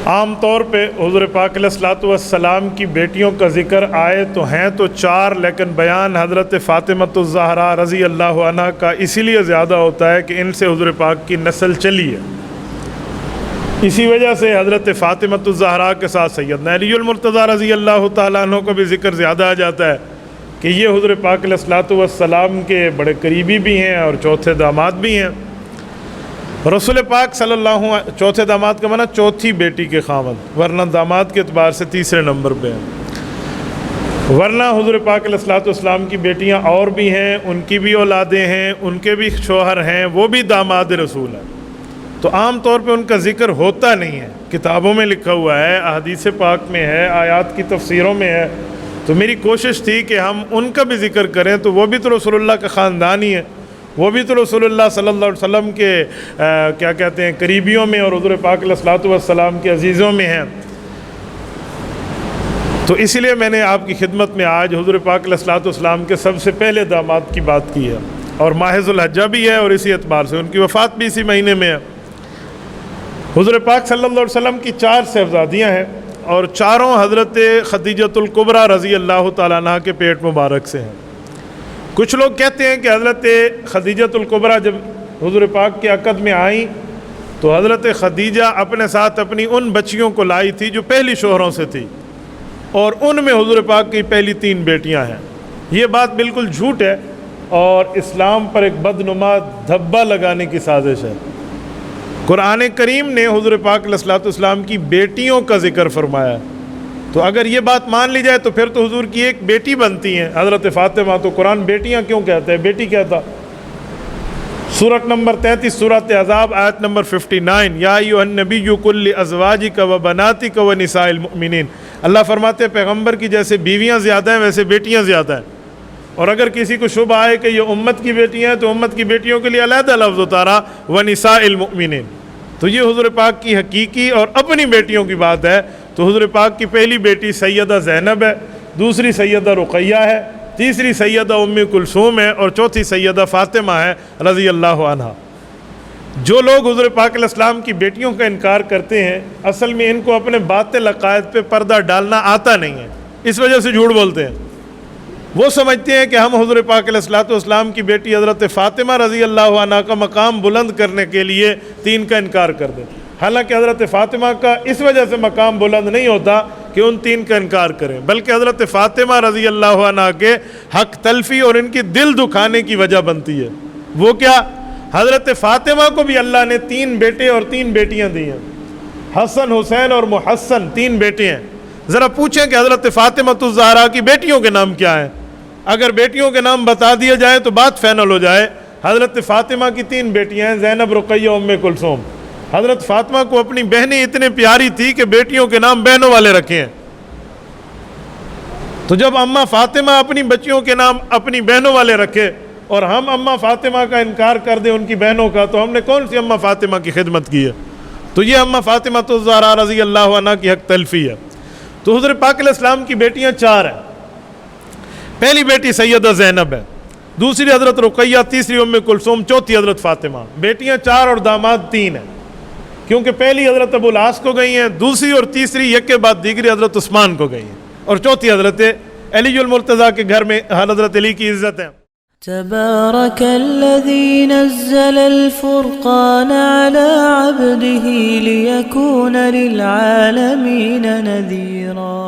عام طور پہ حضور پاک علیہ الصلوۃ والسلام کی بیٹیوں کا ذکر آئے تو ہیں تو چار، لیکن بیان حضرت فاطمۃ الزہرا رضی اللہ عنہ کا اسی لیے زیادہ ہوتا ہے کہ ان سے حضور پاک کی نسل چلی ہے۔ اسی وجہ سے حضرت فاطمۃ الزہرا کے ساتھ سیدنا علی المرتضیٰ رضی اللہ تعالیٰ عنہ کو بھی ذکر زیادہ آ جاتا ہے کہ یہ حضور پاک علیہ الصلوۃ والسلام کے بڑے قریبی بھی ہیں اور چوتھے داماد بھی ہیں۔ رسول پاک صلی اللہ چوتھے داماد کا معنی چوتھی بیٹی کے خاوند، ورنہ داماد کے اعتبار سے تیسرے نمبر پہ ہیں۔ ورنہ حضور پاک علیہ الصلوۃ والسلام کی بیٹیاں اور بھی ہیں، ان کی بھی اولادیں ہیں، ان کے بھی شوہر ہیں، وہ بھی داماد رسول ہیں، تو عام طور پہ ان کا ذکر ہوتا نہیں ہے۔ کتابوں میں لکھا ہوا ہے، احادیث پاک میں ہے، آیات کی تفسیروں میں ہے، تو میری کوشش تھی کہ ہم ان کا بھی ذکر کریں، تو وہ بھی تو رسول اللہ کا خاندان ہی ہے، وہ بھی تو رسول اللہ صلی اللہ علیہ وسلم کے کیا کہتے ہیں قریبیوں میں اور حضور پاک علیہ الصلوۃ والسلام کے عزیزوں میں ہیں۔ تو اسی لیے میں نے آپ کی خدمت میں آج حضور پاک علیہ الصلوۃ والسلام کے سب سے پہلے داماد کی بات کی ہے، اور ماہ ذو الحجہ بھی ہے، اور اسی اعتبار سے ان کی وفات بھی اسی مہینے میں ہے۔ حضور پاک صلی اللہ علیہ وسلم کی 4 صاحبزادیاں ہیں، اور چاروں حضرت خدیجۃ الکبریٰ رضی اللہ تعالیٰ عنہ کے پیٹ مبارک سے ہیں۔ کچھ لوگ کہتے ہیں کہ حضرت خدیجۃ الکبریٰ جب حضور پاک کے عقد میں آئیں تو حضرت خدیجہ اپنے ساتھ اپنی ان بچیوں کو لائی تھی جو پہلی شوہروں سے تھی، اور ان میں حضور پاک کی پہلی 3 بیٹیاں ہیں۔ یہ بات بالکل جھوٹ ہے اور اسلام پر ایک بدنما دھبا لگانے کی سازش ہے۔ قرآن کریم نے حضور پاک علیہ الصلوۃ والسلام کی بیٹیوں کا ذکر فرمایا ہے، تو اگر یہ بات مان لی جائے تو پھر تو حضور کی ایک بیٹی بنتی ہیں حضرت فاطمہ، تو قرآن بیٹیاں کیوں کہتا ہے، بیٹی کہتا۔ سورۃ نمبر 33 سورۃ احزاب آیت نمبر 59، یا ایھا النبی قل لازواجک وبناتک ونساء المؤمنین، اللہ فرماتے ہیں پیغمبر کی جیسے بیویاں زیادہ ہیں ویسے بیٹیاں زیادہ ہیں، اور اگر کسی کو شبہ آئے کہ یہ امت کی بیٹیاں ہیں تو امت کی بیٹیوں کے لیے علیحدہ لفظ اتارا ونساء المؤمنین، تو یہ حضور پاک کی حقیقی اور اپنی بیٹیوں کی بات ہے۔ تو حضور پاک کی پہلی بیٹی سیدہ زینب ہے، دوسری سیدہ رقیہ ہے، تیسری سیدہ ام کلثوم ہے، اور چوتھی سیدہ فاطمہ ہے رضی اللہ عنہا۔ جو لوگ حضور پاک علیہ السلام کی بیٹیوں کا انکار کرتے ہیں، اصل میں ان کو اپنے باطل عقائد پہ پردہ ڈالنا آتا نہیں ہے، اس وجہ سے جھوٹ بولتے ہیں۔ وہ سمجھتے ہیں کہ ہم حضور پاک علیہ الصلوۃ والسلام کی بیٹی حضرت فاطمہ رضی اللہ عنہا کا مقام بلند کرنے کے لیے 3 کا انکار کر دیں، حالانکہ حضرت فاطمہ کا اس وجہ سے مقام بلند نہیں ہوتا کہ ان 3 کا انکار کریں، بلکہ حضرت فاطمہ رضی اللہ عنہا کے حق تلفی اور ان کی دل دکھانے کی وجہ بنتی ہے۔ وہ کیا؟ حضرت فاطمہ کو بھی اللہ نے 3 بیٹے اور 3 بیٹیاں دی ہیں، حسن، حسین اور محسن، 3 بیٹے ہیں۔ ذرا پوچھیں کہ حضرت فاطمۃ الزہرا کی بیٹیوں کے نام کیا ہیں؟ اگر بیٹیوں کے نام بتا دیے جائیں تو بات فائنل ہو جائے۔ حضرت فاطمہ کی 3 بیٹیاں ہیں، زینب، رقیہ، ام کلثوم۔ حضرت فاطمہ کو اپنی بہنیں اتنے پیاری تھی کہ بیٹیوں کے نام بہنوں والے رکھے ہیں، تو جب اماں فاطمہ اپنی بچیوں کے نام اپنی بہنوں والے رکھے اور ہم اماں فاطمہ کا انکار کر دیں ان کی بہنوں کا، تو ہم نے کون سی اماں فاطمہ کی خدمت کی ہے؟ تو یہ اماں فاطمہ الزہرا رضی اللہ عنہا کی حق تلفی ہے۔ تو حضور پاک علیہ السلام کی بیٹیاں 4 ہیں۔ پہلی بیٹی سیدہ زینب ہے، دوسری حضرت رقیہ، تیسری ام کلثوم، چوتھی حضرت فاطمہ۔ بیٹیاں 4 اور داماد 3 ہیں، کیونکہ پہلی حضرت ابو العاص کو گئی ہیں، دوسری اور تیسری یک کے بعد دیگری حضرت عثمان کو گئی ہیں، اور چوتھی حضرت علی المرتضیٰ کے گھر میں حضرت علی کی عزت ہے۔ تبارك الذي نزل الفرقان على عبده ليكون للعالمين نذيرا